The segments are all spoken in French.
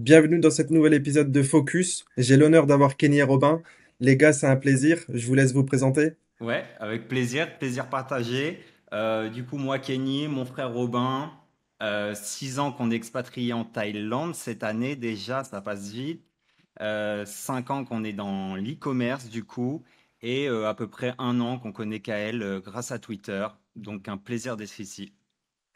Bienvenue dans cet nouvel épisode de Focus. J'ai l'honneur d'avoir Kenny et Robin. Les gars, c'est un plaisir. Je vous laisse vous présenter. Ouais, avec plaisir, plaisir partagé. Du coup, moi, Kenny, mon frère Robin, 6 ans qu'on est expatrié en Thaïlande cette année déjà, ça passe vite. 5 ans qu'on est dans l'e-commerce du coup, et à peu près un an qu'on connaît Kael grâce à Twitter. Donc un plaisir d'être ici.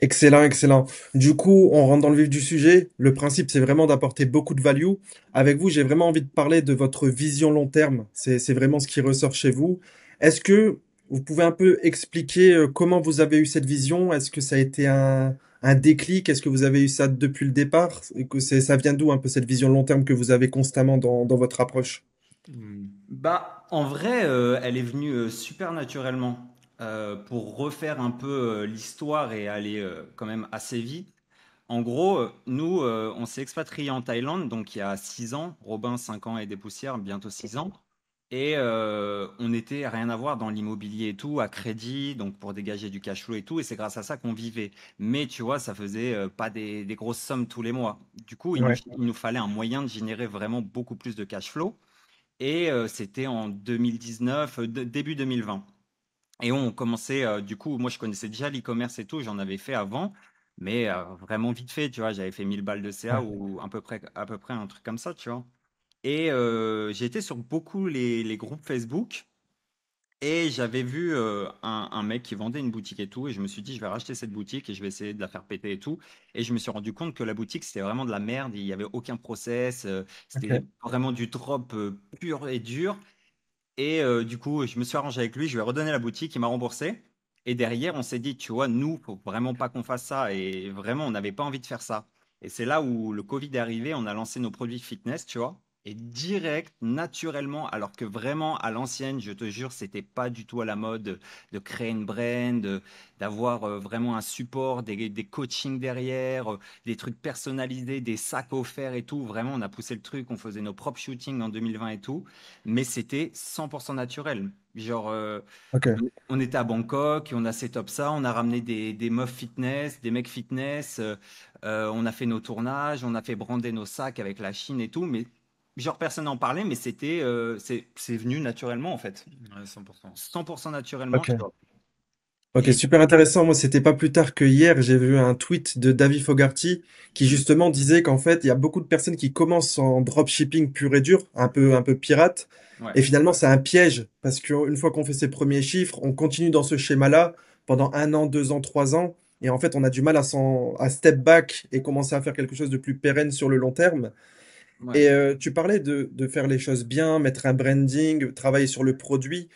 Excellent, excellent. Du coup, on rentre dans le vif du sujet. Le principe, c'est vraiment d'apporter beaucoup de value. Avec vous, j'ai vraiment envie de parler de votre vision long terme. C'est vraiment ce qui ressort chez vous. Est-ce que vous pouvez un peu expliquer comment vous avez eu cette vision? Est-ce que ça a été un déclic? Est-ce que vous avez eu ça depuis le départ? Et que ça vient d'où un peu cette vision long terme que vous avez constamment dans votre approche? Bah, en vrai, elle est venue super naturellement. Pour refaire un peu l'histoire et aller quand même assez vite. En gros, nous, on s'est expatrié en Thaïlande, donc il y a 6 ans. Robin, 5 ans et des poussières, bientôt 6 ans. Et on était rien à voir dans l'immobilier et tout, à crédit, donc pour dégager du cash flow et tout. Et c'est grâce à ça qu'on vivait. Mais tu vois, ça faisait pas des grosses sommes tous les mois. Du coup, Ouais. il nous fallait un moyen de générer vraiment beaucoup plus de cash flow. Et c'était en 2019, début 2020. Et on commençait, du coup, moi je connaissais déjà l'e-commerce et tout, j'en avais fait avant, mais vraiment vite fait, tu vois, j'avais fait 1000 balles de CA Ouais. ou à peu près un truc comme ça, tu vois. Et j'ai été sur beaucoup les groupes Facebook et j'avais vu un mec qui vendait une boutique et tout, et je me suis dit, je vais racheter cette boutique et je vais essayer de la faire péter et tout. Et je me suis rendu compte que la boutique, c'était vraiment de la merde, il n'y avait aucun process, c'était Ok. vraiment du drop pur et dur. Et du coup, je me suis arrangé avec lui, je lui ai redonné la boutique, il m'a remboursé. Et derrière, on s'est dit, tu vois, nous, faut vraiment pas qu'on fasse ça. Et vraiment, on n'avait pas envie de faire ça. Et c'est là où le Covid est arrivé, on a lancé nos produits fitness, tu vois. Et direct, naturellement, alors que vraiment à l'ancienne, je te jure, c'était pas du tout à la mode de créer une brand, d'avoir vraiment un support, des coachings derrière, des trucs personnalisés, des sacs offerts et tout. Vraiment, on a poussé le truc, on faisait nos propres shootings en 2020 et tout, mais c'était 100% naturel. Genre, Ok. on était à Bangkok, et on a set up ça, on a ramené des meufs fitness, des mecs fitness, on a fait nos tournages, on a fait brander nos sacs avec la Chine et tout, mais genre personne n'en parlait, mais c'est venu naturellement en fait. Ouais, 100%. 100% naturellement, tu Ok. vois. Ok, Et super intéressant. Moi, c'était pas plus tard que hier, j'ai vu un tweet de David Fogarty qui mm, justement disait qu'en fait, il y a beaucoup de personnes qui commencent en dropshipping pur et dur, un peu pirate, ouais, et finalement, c'est un piège parce qu'une fois qu'on fait ses premiers chiffres, on continue dans ce schéma-là pendant un an, 2 ans, 3 ans, et en fait, on a du mal à step back et commencer à faire quelque chose de plus pérenne sur le long terme. ouais. Et tu parlais de faire les choses bien, mettre un branding, travailler sur le produit.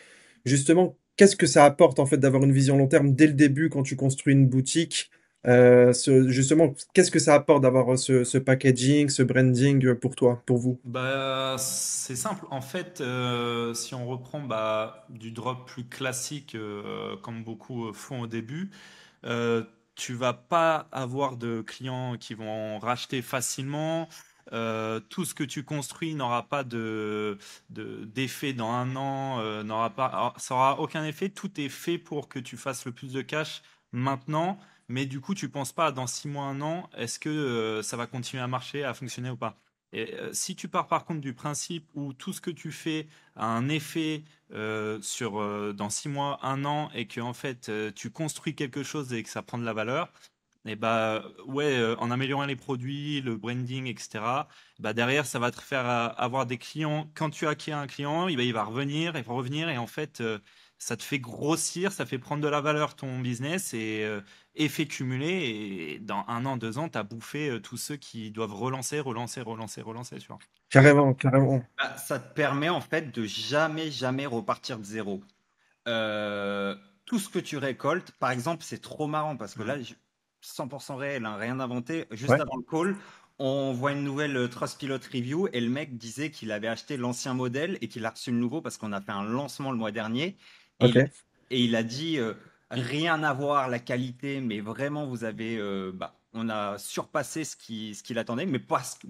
Justement, qu'est-ce que ça apporte en fait d'avoir une vision long terme dès le début quand tu construis une boutique? Justement, qu'est-ce que ça apporte d'avoir ce packaging, ce branding pour toi, pour vous? Bah, c'est simple. En fait, si on reprend du drop plus classique, comme beaucoup font au début, euh, tu vas pas avoir de clients qui vont racheter facilement. Tout ce que tu construis n'aura pas d'effet dans un an, n'aura pas, alors, ça aura aucun effet. Tout est fait pour que tu fasses le plus de cash maintenant, mais du coup, tu penses pas dans 6 mois, un an, est-ce que ça va continuer à marcher, à fonctionner ou pas? Et si tu pars par contre du principe où tout ce que tu fais a un effet dans 6 mois, un an, et que en fait tu construis quelque chose et que ça prend de la valeur, et bah ouais, en améliorant les produits, le branding, etc. Bah derrière, ça va te faire avoir des clients. Quand tu acquiers un client, il va revenir et revenir, et en fait, ça te fait grossir, ça fait prendre de la valeur ton business, et effet cumulé. Et dans un an, 2 ans, tu as bouffé tous ceux qui doivent relancer, relancer, relancer, relancer, tu vois. Carrément, carrément. Bah, ça te permet en fait de jamais, jamais repartir de zéro. Euh, Tout ce que tu récoltes, par exemple, c'est trop marrant parce que Mm. là, 100% réel, hein, rien inventé. Juste Ouais. avant le call, on voit une nouvelle Trustpilot review et le mec disait qu'il avait acheté l'ancien modèle et qu'il a reçu le nouveau parce qu'on a fait un lancement le mois dernier. Et il, Ok. et il a dit rien à voir la qualité, mais vraiment, on a surpassé ce qu'il attendait. Mais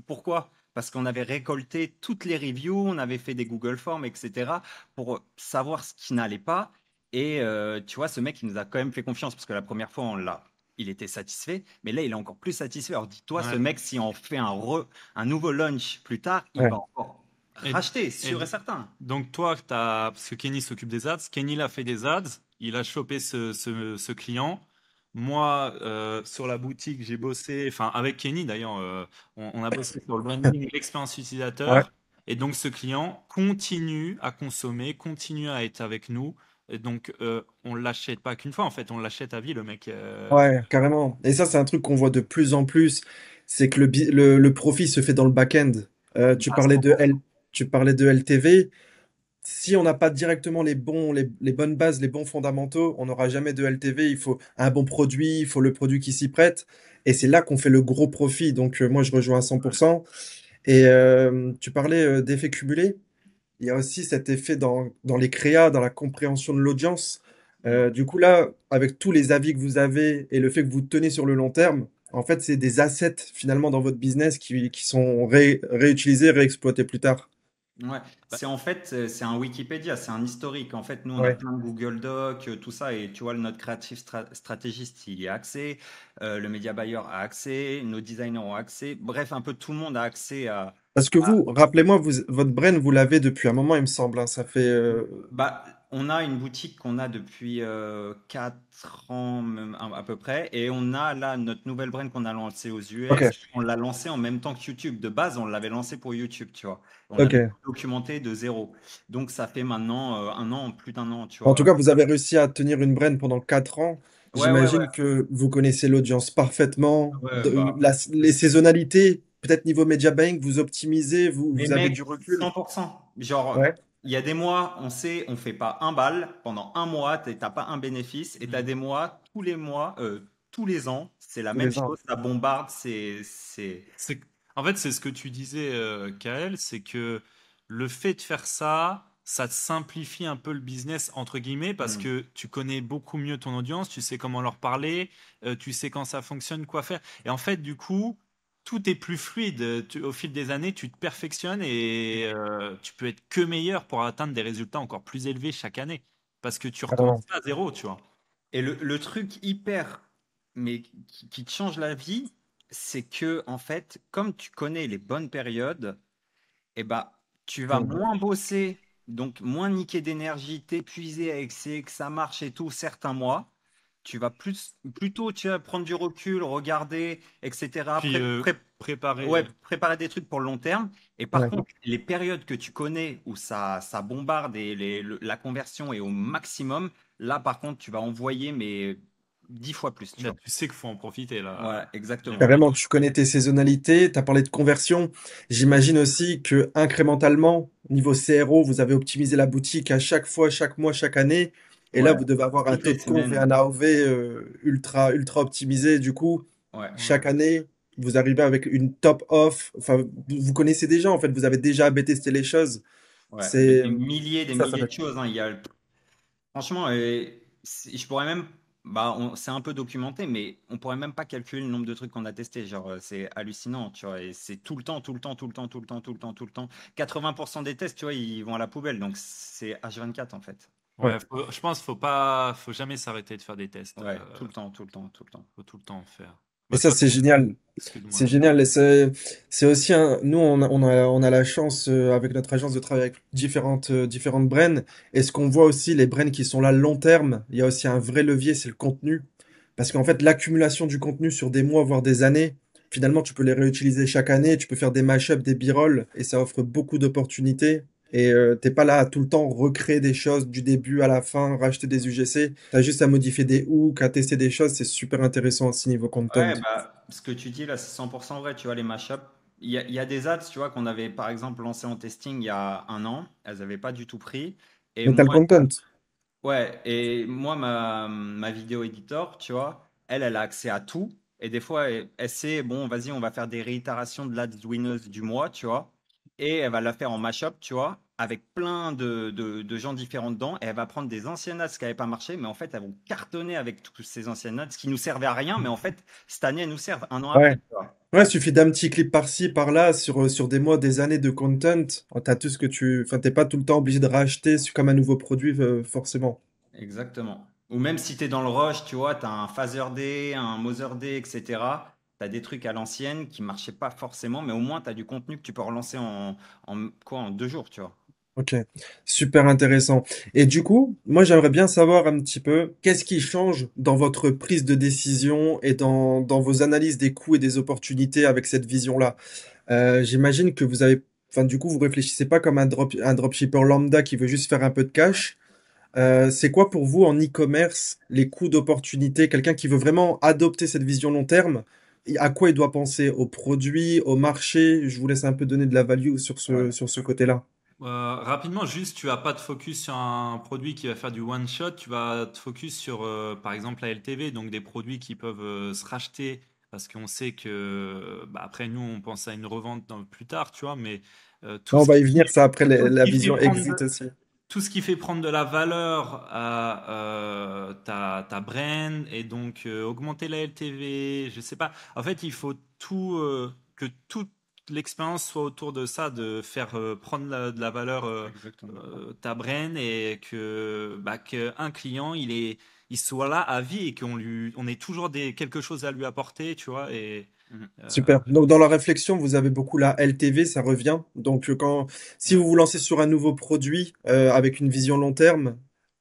pourquoi? Parce qu'on avait récolté toutes les reviews, on avait fait des Google Forms, etc., pour savoir ce qui n'allait pas. Et tu vois, ce mec, il nous a quand même fait confiance parce que la première fois, on l'a. il était satisfait, mais là, il est encore plus satisfait. Alors dis-toi, ce Ouais. mec, si on fait un nouveau launch plus tard, il Ouais. va encore Et, racheter, et sûr et certain. donc toi, parce que Kenny s'occupe des ads, Kenny il a fait des ads, il a chopé ce client. Moi, sur la boutique, j'ai bossé, enfin avec Kenny d'ailleurs, on a bossé sur le branding, l'expérience Ouais. utilisateur. Et donc ce client continue à consommer, continue à être avec nous. Et donc on l'achète pas qu'une fois, en fait, on l'achète à vie, le mec. Ouais, carrément. Et ça, c'est un truc qu'on voit de plus en plus, c'est que le profit se fait dans le back-end. Tu À parlais de 100%. tu parlais de LTV. Si on n'a pas directement les bonnes bases, les bons fondamentaux, on n'aura jamais de LTV. Il faut un bon produit, il faut le produit qui s'y prête. Et c'est là qu'on fait le gros profit. Donc, moi, je rejoins à 100%. Et tu parlais d'effet cumulé. Il y a aussi cet effet dans les créas, dans la compréhension de l'audience. Du coup, là, avec tous les avis que vous avez et le fait que vous tenez sur le long terme, en fait, c'est des assets finalement dans votre business qui sont réutilisés, réexploités plus tard. Ouais, Bah, c'est en fait, c'est un Wikipédia, c'est un historique. En fait, nous, on a Ouais. plein de Google Docs, tout ça, et tu vois, notre créatif stratégiste, il y a accès, le média buyer a accès, nos designers ont accès. Bref, un peu tout le monde a accès Parce que vous, rappelez-moi, votre brain, vous l'avez depuis un moment, il me semble, hein. Ça fait. bah, on a une boutique qu'on a depuis 4 ans même, à peu près, et on a là notre nouvelle brand qu'on a lancée aux Ok, US. On l'a lancée en même temps que YouTube. De base, on l'avait lancée pour YouTube, tu vois. On avait ok. tout documenté de zéro. Donc ça fait maintenant un an, plus d'un an, tu En tout vois. cas, vous avez réussi à tenir une brain pendant 4 ans. Ouais, ouais, ouais. J'imagine que vous connaissez l'audience parfaitement. Ouais, bah, Les saisonnalités, peut-être niveau media buying, vous optimisez, mais vous avez mec, du recul. 100%. Genre, Ouais. il y a des mois, on sait, on fait pas un bal. Pendant un mois, t'as pas un bénéfice. Et t'as hmm. des mois, tous les mois, tous les ans, c'est la Tous même les ans. chose. Ça bombarde, c'est. C'est, en fait, c'est ce que tu disais, Kael, c'est que le fait de faire ça, ça te simplifie un peu le business, entre guillemets, parce Hmm. que tu connais beaucoup mieux ton audience, tu sais comment leur parler, tu sais quand ça fonctionne, quoi faire. Et en fait, du coup, tout est plus fluide. Au fil des années, tu te perfectionnes et tu peux être que meilleur pour atteindre des résultats encore plus élevés chaque année. Parce que tu recommences Carrément. pas à zéro, tu vois. Et le truc hyper, mais qui te change la vie, c'est que, en fait, comme tu connais les bonnes périodes, eh ben, tu vas Mm. moins bosser, donc moins niquer d'énergie, t'épuiser avec que ça marche et tout certains mois. Tu vas plutôt tu vas prendre du recul, regarder, etc. Puis préparer. Ouais, préparer des trucs pour le long terme. Et par Ouais. contre, les périodes que tu connais où ça bombarde et la conversion est au maximum, là, par contre, tu vas envoyer, mais 10 fois plus, tu Là, vois. tu sais qu'il faut en profiter, là. Voilà, exactement. Carrément, tu connais tes saisonnalités, tu as parlé de conversion. J'imagine aussi que incrémentalement, niveau CRO, vous avez optimisé la boutique à chaque fois, chaque mois, chaque année. Et là, Ouais, vous devez avoir un toutes taux les de conv et semaines. un AOV ultra optimisé. Du coup, Ouais, chaque année, vous arrivez avec une top off. Enfin, vous connaissez déjà, en fait, vous avez déjà AB testé les choses. ouais. Mais C'est des ça milliers doit de être. choses, hein. Franchement, je pourrais même, bah, c'est un peu documenté, mais on pourrait même pas calculer le nombre de trucs qu'on a testés. Genre, c'est hallucinant, tu vois. Et c'est tout le temps, tout le temps, tout le temps, tout le temps, tout le temps, tout le temps. 80% des tests, tu vois, ils vont à la poubelle. Donc, c'est H24, en fait. Ouais. Ouais, je pense qu'il faut pas, faut jamais s'arrêter de faire des tests. Ouais, tout le temps, tout le temps, tout le temps. Faut tout le temps en faire. Et Bah ça, toi, c'est génial. excuse-moi. C'est génial. Et c'est aussi nous, on a la chance, avec notre agence de travailler avec différentes brands. Et ce qu'on voit aussi, les brands qui sont là long terme, il y a aussi un vrai levier, c'est le contenu. Parce qu'en fait, l'accumulation du contenu sur des mois, voire des années, finalement, tu peux les réutiliser chaque année, tu peux faire des mashups, des b-rolls, et ça offre beaucoup d'opportunités. Et t'es pas là à tout le temps recréer des choses du début à la fin, racheter des UGC. T'as juste à modifier des hooks, à tester des choses. C'est super intéressant aussi niveau content. Ouais, bah, ce que tu dis là, c'est 100% vrai. Tu vois, les mashups, il y a des ads, tu vois, qu'on avait par exemple lancé en testing il y a un an. Elles n'avaient pas du tout pris. Et Metal moi, content. ouais, et moi, ma vidéo éditor, tu vois, elle a accès à tout. Et des fois, elle sait, bon, vas-y, on va faire des réitérations de l'ad winner du mois, tu vois. Et elle va la faire en mashup, tu vois, avec plein de gens différents dedans. Et elle va prendre des anciennes ads qui n'avaient pas marché, mais en fait, elles vont cartonner avec toutes ces anciennes ads qui nous servaient à rien. Mais en fait, cette année, elles nous servent un an après, Ouais. tu vois. Ouais, il suffit d'un petit clip par-ci, par-là, sur des mois, des années de content. T'as enfin, t'es pas tout le temps obligé de racheter comme un nouveau produit, forcément. Exactement. Ou même si tu es dans le rush, tu vois, tu as un Phaser Day, un Mother Day, etc. Tu as des trucs à l'ancienne qui marchaient pas forcément, mais au moins tu as du contenu que tu peux relancer en 2 jours, tu vois. Ok, super intéressant. Et du coup, moi j'aimerais bien savoir un petit peu qu'est-ce qui change dans votre prise de décision et dans vos analyses des coûts et des opportunités avec cette vision-là. J'imagine que vous avez, enfin du coup vous réfléchissez pas comme un dropshipper lambda qui veut juste faire un peu de cash. C'est quoi pour vous en e-commerce les coûts d'opportunité? Quelqu'un qui veut vraiment adopter cette vision long terme, à quoi il doit penser? Aux produits, au marché? Je vous laisse un peu donner de la value sur Ouais. sur ce côté-là. Rapidement, juste, tu vas pas te focus sur un produit qui va faire du one shot, tu vas te focus sur, par exemple, la LTV, donc des produits qui peuvent se racheter, parce qu'on sait que, bah, après, nous, on pense à une revente plus tard, tu vois, mais On va y venir, ça après tout ce la qui fait vision prendre exit aussi. tout ce qui fait prendre de la valeur à ta brand et donc augmenter la LTV, je sais pas. En fait, il faut que toute l'expérience soit autour de ça, de faire prendre de la valeur Exactement. ta brand et que un client il soit là à vie et on ait toujours quelque chose à lui apporter, tu vois. Et Mhm. Super. Donc dans la réflexion, vous avez beaucoup la LTV, ça revient. Donc si ouais. vous vous lancez sur un nouveau produit avec une vision long terme,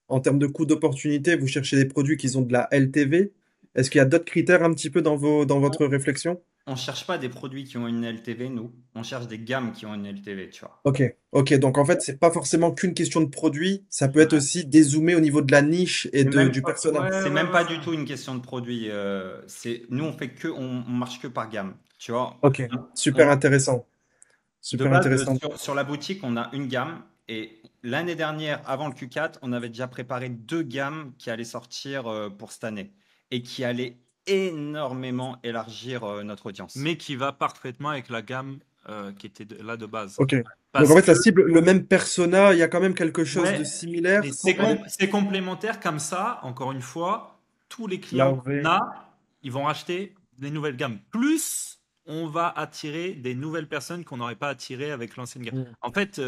en termes de coût d'opportunité, vous cherchez des produits qui ont de la LTV. Est-ce qu'il y a d'autres critères un petit peu dans votre réflexion? On cherche pas des produits qui ont une LTV, nous. On cherche des gammes qui ont une LTV, tu vois. Ok, ok. Donc en fait, c'est pas forcément qu'une question de produit, ça peut être Ouais. aussi dézoomé au niveau de la niche et C'est même du pas, persona. Ouais, c'est ouais, même ouais, pas du ouais. tout une question de produit. Nous, on marche que par gamme. Tu vois, Ok, on super a, intéressant. de Super base, intéressant. sur la boutique, on a une gamme. Et l'année dernière, avant le Q4, on avait déjà préparé 2 gammes qui allaient sortir pour cette année et qui allaient énormément élargir notre audience. Mais qui va parfaitement avec la gamme qui était là de base. Ok. Donc en Parce fait, que, ça cible le même persona, il y a quand même quelque chose de ouais, similaire. mais c'est complémentaire comme ça, encore une fois, tous les Là, clients on qu'on va- a, ils vont acheter des nouvelles gammes. Plus, on va attirer des nouvelles personnes qu'on n'aurait pas attirées avec l'ancienne gamme. Hmm. En fait,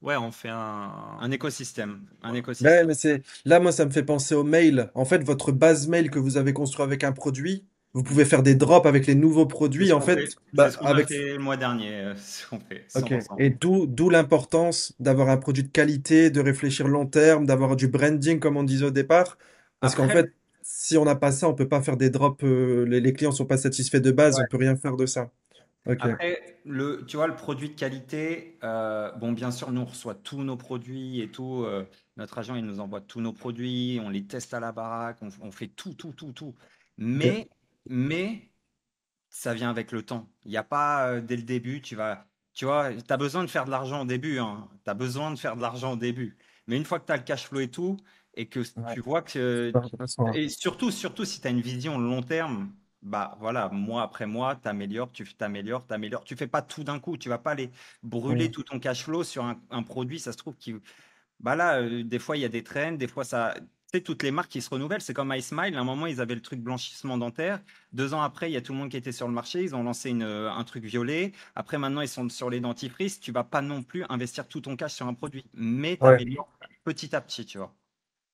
ouais, on fait un... Un écosystème. Un Voilà. Ouais, écosystème. mais là, moi, ça me fait penser au mail. En fait, votre base mail que vous avez construit avec un produit, vous pouvez faire des drops avec les nouveaux C'est produits. ce En qu'on fait. fait, C'est bah, ce qu'on a avec, fait le mois dernier. C'est ce qu'on fait. ok. 100%. Et d'où l'importance d'avoir un produit de qualité, de réfléchir long terme, d'avoir du branding, comme on disait au départ. Parce qu'en Après, fait, si on n'a pas ça, on peut pas faire des drops. Les clients sont pas satisfaits de base, on peut rien faire de ça. Ok. tu vois, le produit de qualité, bon, bien sûr, nous, on reçoit tous nos produits et tout. Notre agent, il nous envoie tous nos produits, on les teste à la baraque, on fait tout, tout, tout, tout. Ok. Mais, ça vient avec le temps. Il n'y a pas dès le début, tu vois, tu as besoin de faire de l'argent au début, hein. Tu as besoin de faire de l'argent au début. Mais une fois que tu as le cash flow et tout, et que Ouais. tu vois que, Super intéressant. et surtout si tu as une vision long terme, bah voilà, mois après mois, t'améliores. Tu fais pas tout d'un coup, tu vas pas aller brûler Hmm. tout ton cash flow sur un produit, ça se trouve qui, bah là, des fois, il y a des trends, des fois, ça. Tu sais, toutes les marques qui se renouvellent, c'est comme iSmile. À un moment, ils avaient le truc blanchissement dentaire. 2 ans après, il y a tout le monde qui était sur le marché. Ils ont lancé un truc violet. Après, maintenant, ils sont sur les dentifrices. Tu vas pas non plus investir tout ton cash sur un produit, mais tu Ouais. améliores petit à petit, tu vois.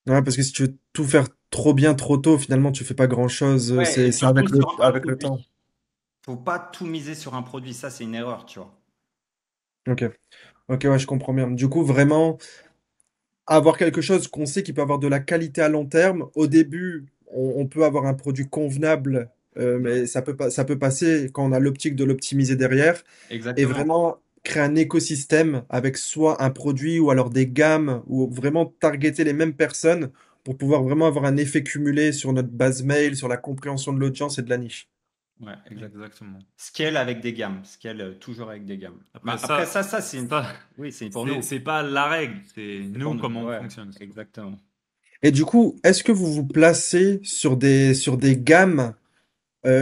Ouais, parce que si tu veux tout faire trop bien trop tôt, finalement, tu fais pas grand-chose. Ouais, et C'est surtout sur un avec le produit. temps. Faut pas tout miser sur un produit. Ça, c'est une erreur, tu vois. Ok. Ok, ouais, je comprends bien. Du coup, vraiment, avoir quelque chose qu'on sait qui peut avoir de la qualité à long terme. Au début, on peut avoir un produit convenable, mais ça peut passer quand on a l'optique de l'optimiser derrière. Et Exactement. vraiment créer un écosystème avec soit un produit ou alors des gammes, ou vraiment targeter les mêmes personnes pour pouvoir vraiment avoir un effet cumulé sur notre base mail, sur la compréhension de l'audience et de la niche. Ouais, exact. Exactement. Scale avec des gammes. Scale toujours avec des gammes. Après Bah, après, ça, ça, ça oui, c'est pour nous. c'est pas la règle, c'est C'est pour nous nous. comment on Ouais, fonctionne. exactement. Et du coup, est-ce que vous vous placez sur des gammes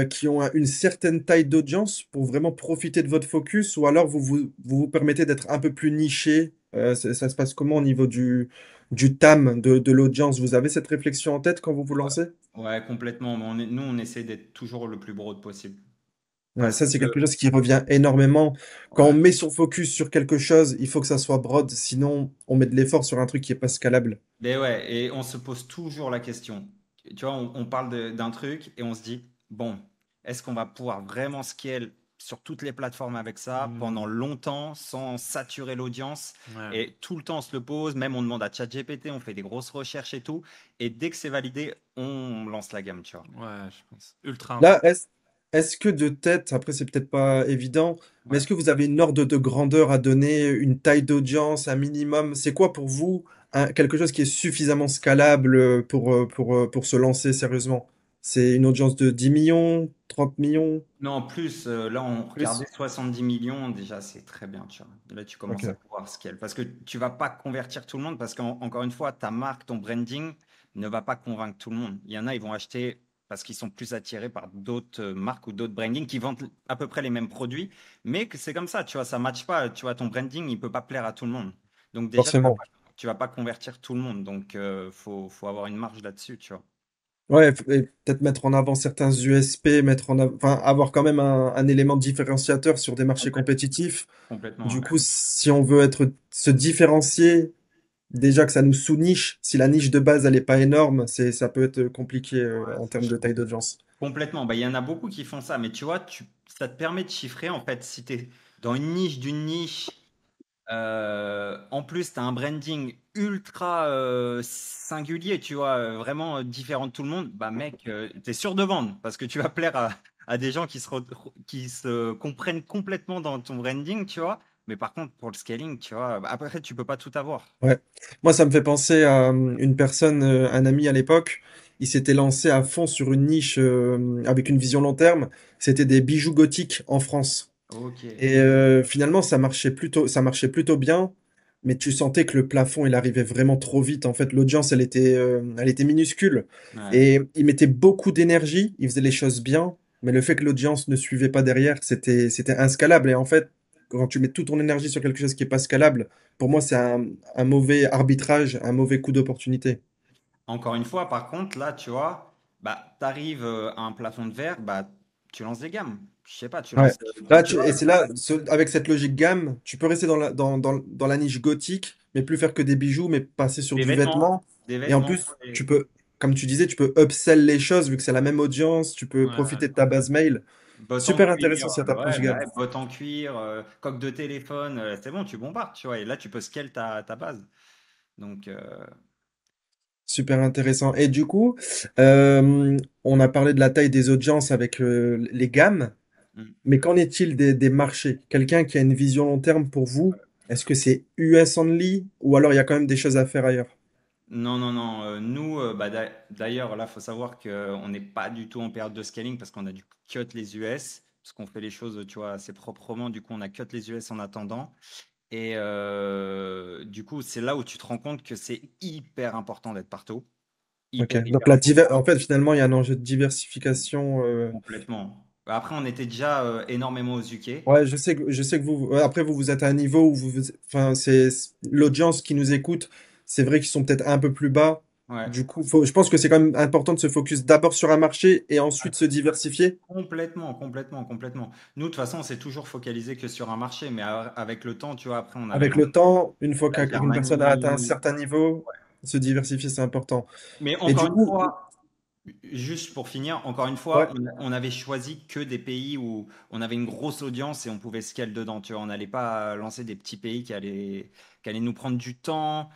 qui ont une certaine taille d'audience pour vraiment profiter de votre focus, ou alors vous permettez d'être un peu plus niché? Ça se passe comment au niveau du TAM de l'audience? Vous avez cette réflexion en tête quand vous vous Ouais, lancez? ouais, complètement. Mais nous, on essaie d'être toujours le plus broad possible. Ouais, Parce ça, c'est que, quelque chose qui revient énormément. Quand on ouais. met son focus sur quelque chose, il faut que ça soit broad, sinon on met de l'effort sur un truc qui est pas scalable. Mais ouais, et on se pose toujours la question. Tu vois, on parle d'un truc et on se dit, bon, est-ce qu'on va pouvoir vraiment scale sur toutes les plateformes avec ça pendant Hmm, longtemps sans saturer l'audience? ouais, Et tout le temps, on se le pose, même on demande à ChatGPT, on fait des grosses recherches et tout. Et dès que c'est validé, on lance la gamme, tu vois. ouais, je pense. Ultra Là, important. est-ce que de tête, après c'est peut-être pas évident, mais Ouais. est-ce que vous avez une ordre de grandeur à donner, une taille d'audience, un minimum? C'est quoi pour vous quelque chose qui est suffisamment scalable pour se lancer sérieusement? C'est une audience de 10 millions, 30 millions, Non, en plus, là, on regardait plus? 70 millions, déjà, c'est très bien, tu vois. Là, tu commences à Ok, pouvoir scale. Parce que tu vas pas convertir tout le monde, parce qu'encore une fois, ta marque, ton branding ne va pas convaincre tout le monde. Il y en a, ils vont acheter parce qu'ils sont plus attirés par d'autres marques ou d'autres brandings qui vendent à peu près les mêmes produits, mais que c'est comme ça, tu vois, ça matche pas. Tu vois, ton branding, il peut pas plaire à tout le monde. Donc déjà, forcément. tu vas pas convertir tout le monde. Donc, faut avoir une marge là-dessus, tu vois. Ouais, et peut-être mettre en avant certains USP, enfin, avoir quand même un élément différenciateur sur des marchés Complètement. compétitifs. Complètement, Du ouais. coup, si on veut se différencier, déjà que ça nous sous-niche, si la niche de base elle est pas énorme, ça peut être compliqué Ouais, en c'est termes de taille chaud. d'audience. Complètement. Bah, il y en a beaucoup qui font ça, mais tu vois, ça te permet de chiffrer en fait. Si tu es dans une niche d'une niche, en plus, tu as un branding ultra singulier, tu vois, vraiment différent de tout le monde, bah mec, tu es sûr de vendre parce que tu vas plaire à des gens qui se comprennent complètement dans ton branding, tu vois. Mais par contre, pour le scaling, tu vois, bah, après, tu peux pas tout avoir. Ouais. Moi, ça me fait penser à une personne, un ami à l'époque. Il s'était lancé à fond sur une niche avec une vision long terme. C'était des bijoux gothiques en France. Ok. Et finalement, ça marchait plutôt bien, mais tu sentais que le plafond, il arrivait vraiment trop vite. En fait, l'audience, elle était minuscule. Ouais. Et il mettait beaucoup d'énergie, il faisait les choses bien, mais le fait que l'audience ne suivait pas derrière, c'était inscalable. Et en fait, quand tu mets toute ton énergie sur quelque chose qui est pas scalable, pour moi, c'est un mauvais arbitrage, un mauvais coup d'opportunité. Encore une fois, par contre, là, tu vois, bah, tu arrives à un plafond de verre, bah, tu lances des gammes. Je sais pas, tu Ouais. lances. Tu Et vois, c'est là, avec cette logique gamme, tu peux rester dans la niche gothique, mais plus faire que des bijoux, mais passer sur des du vêtements. vêtement. Des Et en vêtements. plus, comme tu disais, tu peux upsell les choses, vu que c'est la même audience, tu peux Ouais, profiter de ta base complètement. mail. Bottes en Super cuir. intéressant cette Ouais, approche bah gamme. ouais, bottes en cuir, coque de téléphone. C'est bon, tu bombardes, tu vois. Et là, tu peux scale ta base. Donc, Super intéressant. Et du coup, on a parlé de la taille des audiences avec les gammes, hmm. mais qu'en est-il des marchés? Quelqu'un qui a une vision long terme pour vous, est-ce que c'est US only ou alors il y a quand même des choses à faire ailleurs? Non, non, non. Nous, bah, d'ailleurs, là, faut savoir qu'on n'est pas du tout en période de scaling parce qu'on a dû cut les US, parce qu'on fait les choses, tu vois, assez proprement. Du coup, on a cut les US en attendant. Et du coup, c'est là où tu te rends compte que c'est hyper important d'être partout. Ok. Hyper, Donc hyper important. en fait, finalement, il y a un enjeu de diversification. Complètement. Après, on était déjà énormément aux UK. Ouais, je sais que après vous êtes à un niveau où enfin, l'audience qui nous écoute, c'est vrai qu'ils sont peut-être un peu plus bas. Ouais. Du coup, je pense que c'est quand même important de se focus d'abord sur un marché et ensuite se diversifier. Complètement, complètement, complètement. Nous, de toute façon, on s'est toujours focalisé que sur un marché, mais avec le temps, tu vois, après, on avait Avec le temps, une fois la qu'une personne a atteint un Germanie. certain niveau, se diversifier, c'est important. Mais Et encore du une coup, fois, juste pour finir, encore une ouais, fois, on avait choisi que des pays où on avait une grosse audience et on pouvait scale dedans. Tu vois, on n'allait pas lancer des petits pays qui allaient nous prendre du temps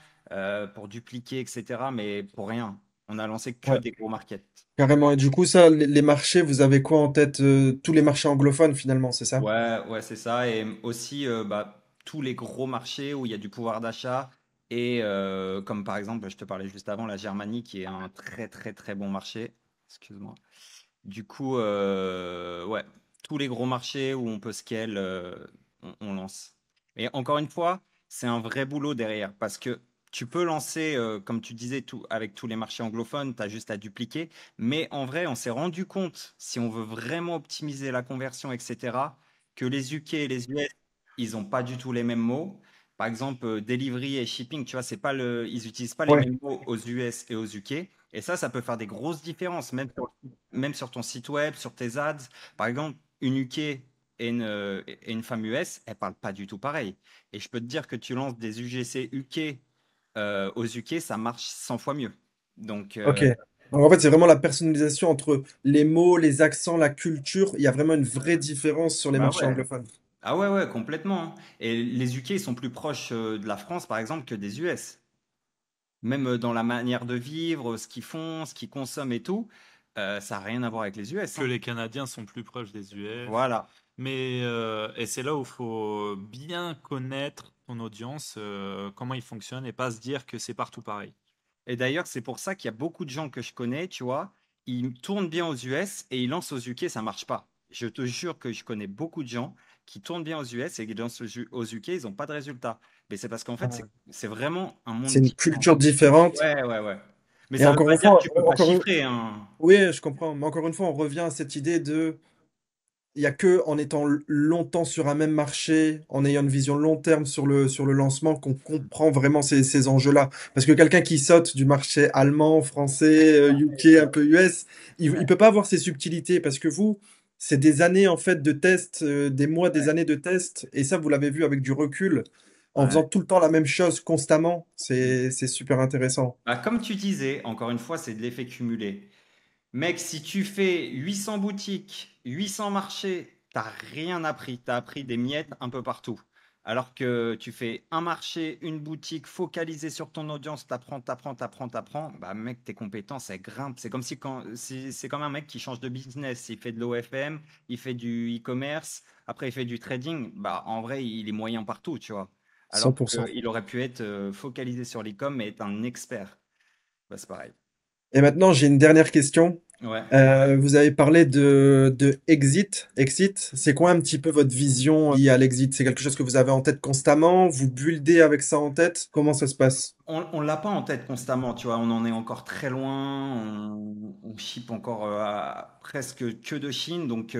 pour dupliquer, etc. Mais pour rien. On a lancé que ouais, des gros markets. carrément. Et du coup, ça, les marchés, vous avez quoi en tête? Tous les marchés anglophones, finalement, c'est ça? Ouais, ouais, c'est ça. Et aussi, bah, tous les gros marchés où il y a du pouvoir d'achat. Et comme par exemple, je te parlais juste avant, la Germanie, qui est un très, très, très bon marché. Excuse-moi. Du coup, ouais, tous les gros marchés où on peut scale, on lance. Et encore une fois, c'est un vrai boulot derrière parce que tu peux lancer, comme tu disais, tout, avec tous les marchés anglophones, tu as juste à dupliquer. Mais en vrai, on s'est rendu compte, si on veut vraiment optimiser la conversion, etc., que les UK et les US, ils n'ont pas du tout les mêmes mots. Par exemple, delivery et shipping, tu vois, ils n'utilisent pas les Ouais. mêmes mots aux US et aux UK. Et ça peut faire des grosses différences, même sur ton site web, sur tes ads. Par exemple, une UK et une femme US, elles parlent pas du tout pareil. Et je peux te dire que tu lances des UGC UK aux UK, ça marche 100 fois mieux. Donc, Ok. Donc en fait, c'est vraiment la personnalisation entre les mots, les accents, la culture. Il y a vraiment une vraie différence sur les bah marchés ouais. anglophones. Ah ouais, ouais, complètement, hein. Et les UK, ils sont plus proches de la France, par exemple, que des US. Même dans la manière de vivre, ce qu'ils font, ce qu'ils consomment et tout, ça n'a rien à voir avec les US, Que hein. les Canadiens sont plus proches des US. Voilà. Mais et c'est là où il faut bien connaître ton audience, comment ils fonctionnent et pas se dire que c'est partout pareil. Et d'ailleurs, c'est pour ça qu'il y a beaucoup de gens que je connais, tu vois, ils tournent bien aux US et ils lancent aux UK, ça marche pas. Je te jure que je connais beaucoup de gens qui tournent bien aux US et qui lancent aux UK, ils n'ont pas de résultat. Mais c'est parce qu'en fait, c'est vraiment un monde C'est une différent. culture différente. Ouais, ouais, ouais. Mais Et ça veut encore pas une dire que fois, tu peux pas chiffrer, hein. oui, je comprends. Mais encore une fois, on revient à cette idée de, il y a que en étant longtemps sur un même marché, en ayant une vision long terme sur le lancement, qu'on comprend vraiment ces enjeux-là. Parce que quelqu'un qui saute du marché allemand, français, UK, un peu US, il peut pas avoir ces subtilités parce que vous, c'est des années en fait de tests, des mois, des Ouais. années de tests, et ça, vous l'avez vu avec du recul, en Ouais. faisant tout le temps la même chose constamment. C'est super intéressant. Bah, comme tu disais, encore une fois, c'est de l'effet cumulé. Mec, si tu fais 800 boutiques, 800 marchés, t'as rien appris. T'as appris des miettes un peu partout. Alors que tu fais un marché, une boutique focalisée sur ton audience, t'apprends, bah mec, tes compétences, elles grimpent. C'est comme si c'est comme un mec qui change de business. Il fait de l'OFM, il fait du e-commerce, après il fait du trading. Bah en vrai, il est moyen partout, tu vois. Alors 100%. qu'il aurait pu être focalisé sur l'e-com et être un expert. Bah, c'est pareil. Et maintenant, j'ai une dernière question. Ouais. Vous avez parlé de exit. Exit, c'est quoi un petit peu votre vision liée à l'exit? C'est quelque chose que vous avez en tête constamment? Vous buildez avec ça en tête? Comment ça se passe? On l'a pas en tête constamment, tu vois, on en est encore très loin, on ship encore presque que de Chine. Donc,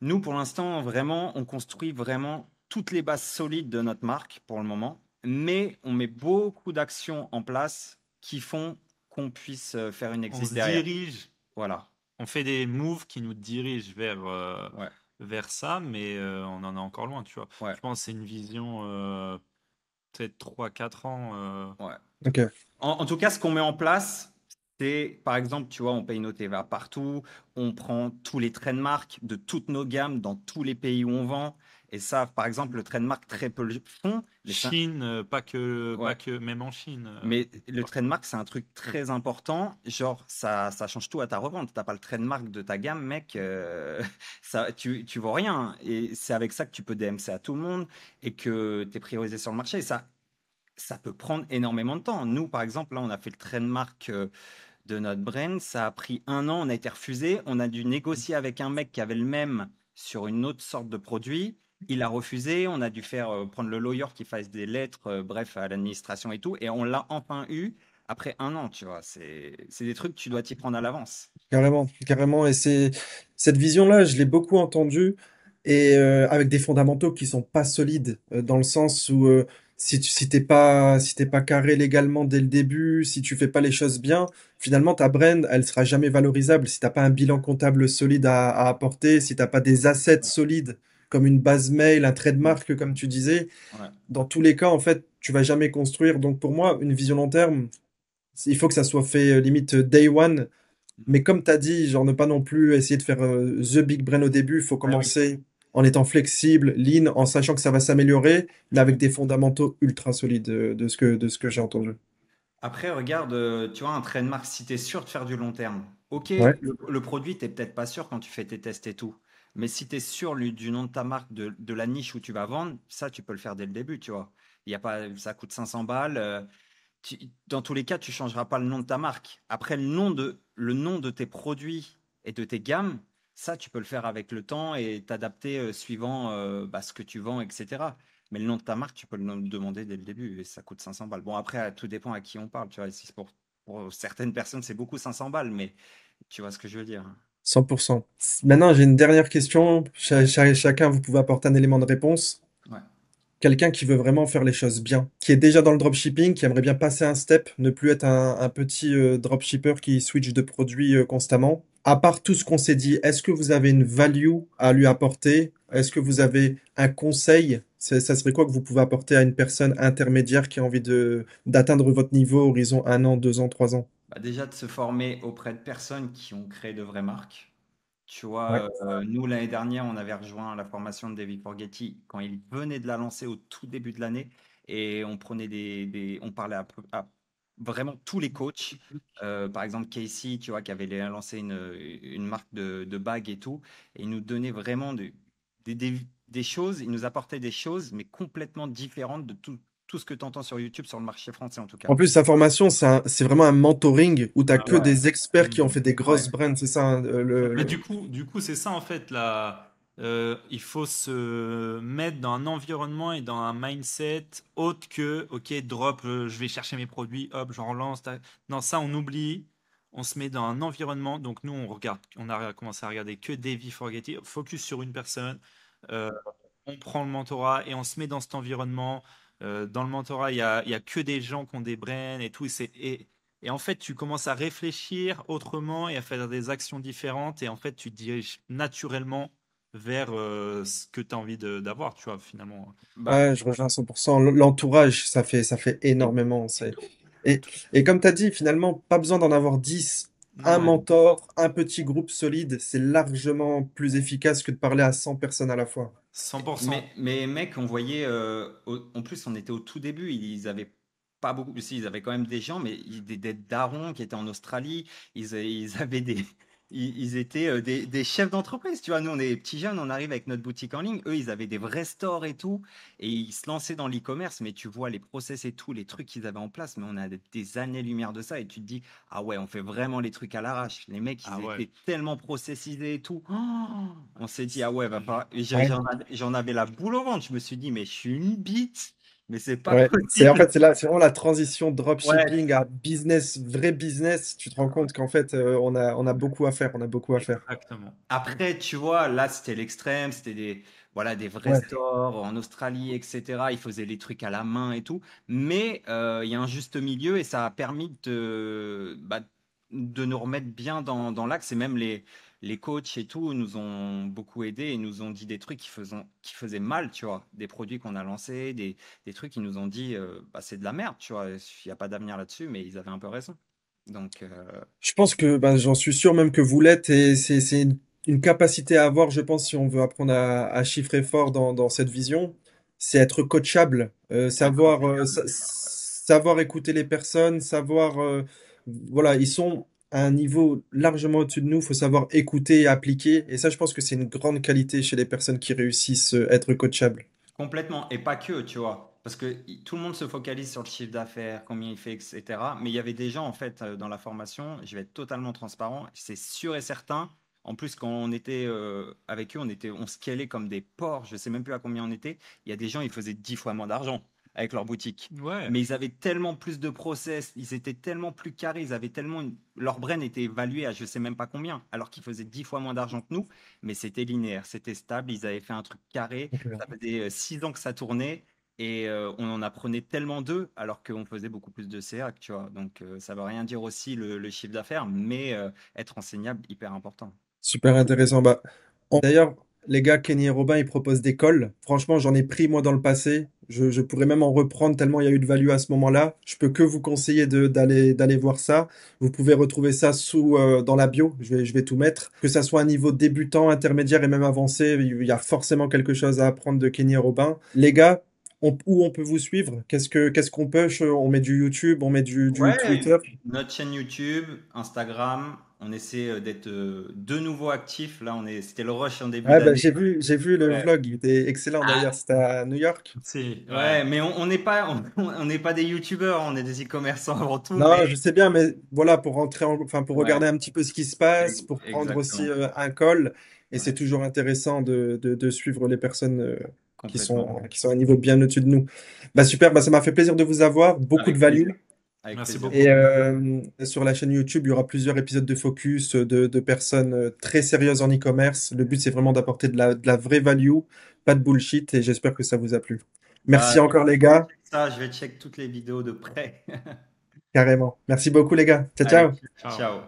nous, pour l'instant, vraiment, on construit vraiment toutes les bases solides de notre marque pour le moment, mais on met beaucoup d'actions en place qui font qu'on puisse faire une On exit se derrière. dirige, Voilà. on fait des moves qui nous dirigent Ouais, vers ça, mais on en est encore loin, tu vois. ouais, Je pense que c'est une vision peut-être 3 4 ans. ouais. Ok. En tout cas, ce qu'on met en place, c'est, par exemple, tu vois, on paye nos TVA partout, on prend tous les trademarks de toutes nos gammes dans tous les pays où on vend. Et ça, par exemple, le trademark, très peu le font. Chine, pas Ouais. que, même en Chine. Mais le Partout. trademark, c'est un truc très important. Genre, ça change tout à ta revente. T'as pas le trademark de ta gamme, mec, ça, tu vends rien. Et c'est avec ça que tu peux DMC à tout le monde et que tu es priorisé sur le marché. Ça peut prendre énormément de temps. Nous, par exemple, là, on a fait le trademark de notre brand. Ça a pris 1 an, on a été refusé. On a dû négocier avec un mec qui avait le même sur une autre sorte de produit. Il a refusé. On a dû faire prendre le lawyer qui fasse des lettres, bref, à l'administration et tout. Et on l'a enfin eu après 1 an, tu vois. C'est des trucs que tu dois t'y prendre à l'avance. Carrément, carrément. Et c'est cette vision-là, je l'ai beaucoup entendue et avec des fondamentaux qui sont pas solides dans le sens où si t'es pas carré légalement dès le début, si tu fais pas les choses bien, finalement ta brand, elle sera jamais valorisable si t'as pas un bilan comptable solide à apporter, si t'as pas des assets solides comme une base mail, un trait de Mm. marque comme tu disais. Ouais. Dans tous les cas, en fait, tu vas jamais construire. Donc pour moi, une vision long terme, il faut que ça soit fait limite day one, mais comme tu as dit, genre ne pas non plus essayer de faire the big brain au début, il faut Ah oui. commencer en étant flexible, lean, en sachant que ça va s'améliorer, mais avec des fondamentaux ultra solides de ce que j'ai entendu. Après, regarde, tu vois, un trademark, si tu es sûr de faire du long terme, ok, Ouais, le produit, tu peut-être pas sûr quand tu fais tes tests et tout. Mais si tu es sûr du nom de ta marque, de la niche où tu vas vendre, ça, tu peux le faire dès le début, tu vois. Il y a pas, ça coûte 500 balles. Dans tous les cas, tu changeras pas le nom de ta marque. Après, le nom de tes produits et de tes gammes, ça, tu peux le faire avec le temps et t'adapter suivant bah, ce que tu vends, etc. Mais le nom de ta marque, tu peux le demander dès le début et ça coûte 500 balles. Bon, après, tout dépend à qui on parle. Tu vois, si pour certaines personnes, c'est beaucoup 500 balles, mais tu vois ce que je veux dire. 100%. Maintenant, j'ai une dernière question. Chacun, vous pouvez apporter un élément de réponse. Ouais. Quelqu'un qui veut vraiment faire les choses bien, qui est déjà dans le dropshipping, qui aimerait bien passer un step, ne plus être un petit dropshipper qui switch de produits constamment. À part tout ce qu'on s'est dit, est-ce que vous avez une value à lui apporter? Est-ce que vous avez un conseil? Ça serait quoi que vous pouvez apporter à une personne intermédiaire qui a envie d'atteindre votre niveau, horizon 1 an, 2 ans, 3 ans? Bah, déjà de se former auprès de personnes qui ont créé de vraies marques. Tu vois, Ouais. nous l'année dernière, on avait rejoint la formation de David Forgetti quand il venait de la lancer au tout début de l'année et on prenait on parlait à vraiment tous les coachs. Par exemple, Casey, tu vois, qui avait lancé une marque de bagues et tout, et il nous donnait vraiment des, des, des choses, il nous apportait des choses, mais complètement différentes de tout ce que tu entends sur YouTube sur le marché français en tout cas. En plus, sa formation, c'est vraiment un mentoring où tu Ouais, n'as que Ouais, des experts qui ont fait des ouais. grosses brands, c'est ça, hein, Mais du coup, c'est ça en fait là. Il faut se mettre dans un environnement et dans un mindset autre que ok drop, je vais chercher mes produits, hop, j'en relance. Non, ça on oublie. On se met dans un environnement. Donc nous on regarde, on a commencé à regarder que Davy Forgetti, focus sur une personne. Euh, on prend le mentorat et on se met dans cet environnement. Dans le mentorat, il y a que des gens qui ont des brains et tout. Et en fait, tu commences à réfléchir autrement et à faire des actions différentes. Et en fait, tu te diriges naturellement vers ce que tu as envie d'avoir, tu vois, finalement. Bah, Ouais, je rejoins à 100%. L'entourage, ça fait et- énormément. Tout, Et, tout. et comme tu as dit, finalement, pas besoin d'en avoir 10. Un Non, mentor, un petit groupe solide, c'est largement plus efficace que de parler à 100 personnes à la fois. 100%. mais mec, on voyait, en plus, on était au tout début, ils avaient pas beaucoup, si, ils avaient quand même des gens, mais des darons qui étaient en Australie, ils avaient ils étaient des chefs d'entreprise, tu vois. Nous, on est des petits jeunes, on arrive avec notre boutique en ligne, eux, ils avaient des vrais stores et tout, et ils se lançaient dans l'e-commerce, mais tu vois les process et tout, les trucs qu'ils avaient en place, mais on a des années-lumière de ça, et tu te dis, ah ouais, on fait vraiment les trucs à l'arrache. Les mecs, Ah ils ouais. étaient tellement processisés et tout. On s'est dit, ah ouais, Ouais. j'en avais la boule au ventre. Je me suis dit, mais je suis une bite, mais c'est pas Ouais, en possible. fait, c'est vraiment la transition Ouais, dropshipping à business, vrai business. Tu te rends compte qu'en fait, on a beaucoup à faire, on a beaucoup à faire. Exactement. après, tu vois, là, c'était l'extrême, c'était voilà, des vrais Ouais. stores en Australie, etc. Ils faisaient les trucs à la main et tout. Mais il y a un juste milieu et ça a permis de nous remettre bien dans l'axe. Et même les coachs et tout nous ont beaucoup aidés et nous ont dit des trucs qui faisaient mal, tu vois. Des produits qu'on a lancés, des trucs qui nous ont dit, bah, c'est de la merde, tu vois. Il n'y a pas d'avenir là-dessus, mais ils avaient un peu raison. Donc, Je pense que ben, j'en suis sûr même que vous l'êtes et c'est une capacité à avoir, je pense, si on veut apprendre à chiffrer fort dans cette vision, c'est être coachable, savoir écouter les personnes, voilà, ils sont à un niveau largement au-dessus de nous, il faut savoir écouter et appliquer. Et ça, je pense que c'est une grande qualité chez les personnes qui réussissent à être coachables. complètement, et pas que, tu vois, parce que tout le monde se focalise sur le chiffre d'affaires, combien il fait, etc. Mais il y avait des gens, en fait, dans la formation, je vais être totalement transparent, c'est sûr et certain. En plus, quand on était avec eux, on scalait comme des porcs, je sais même plus à combien on était. Il y a des gens, ils faisaient 10 fois moins d'argent avec leur boutique. Ouais. Mais ils avaient tellement plus de process, ils étaient tellement plus carrés, ils avaient leur brain était évalué à je sais même pas combien, alors qu'ils faisaient 10 fois moins d'argent que nous, mais c'était linéaire, c'était stable, ils avaient fait un truc carré, ça faisait 6 ans que ça tournait et on en apprenait tellement d'eux alors qu'on faisait beaucoup plus de CA, tu vois. Donc ça veut rien dire aussi le chiffre d'affaires, mais être enseignable, hyper important. Super intéressant. Bah, d'ailleurs, les gars, Kenny et Robin, ils proposent des calls. Franchement, j'en ai pris moi dans le passé. Je pourrais même en reprendre tellement il y a eu de value à ce moment-là. Je peux que vous conseiller d'aller voir ça. Vous pouvez retrouver ça dans la bio. Je vais tout mettre. Que ça soit un niveau débutant, intermédiaire et même avancé, il y a forcément quelque chose à apprendre de Kenny et Robin. Les gars, où on peut vous suivre? Qu'est-ce qu'on push? On met du YouTube, on met du Ouais, Twitter. notre chaîne YouTube, Instagram, on essaie d'être de nouveau actif. Là, c'était le rush en début Ah bah, d'année. j'ai vu le Ouais. vlog, il était excellent d'ailleurs, c'était à New York. Ouais. Ouais, mais on n'est pas, on n'est pas des youtubeurs, on est des e-commerçants avant tout, mais Non, je sais bien, mais voilà, pour enfin, pour ouais, regarder un petit peu ce qui se passe, pour prendre aussi exactement. un call, et c'est Ouais, toujours intéressant de suivre les personnes qui complètement. sont à un niveau bien au-dessus de nous. Bah super, bah ça m'a fait plaisir de vous avoir, beaucoup de Avec value. plaisir. Avec Merci plaisir. Et beaucoup. sur la chaîne YouTube, il y aura plusieurs épisodes de focus de personnes très sérieuses en e-commerce. Le but, c'est vraiment d'apporter de la vraie value, pas de bullshit, et j'espère que ça vous a plu. Bah, Merci encore les gars, ça, je vais check toutes les vidéos de près. carrément. Merci beaucoup les gars. Ciao, Allez, ciao. Ciao. ciao.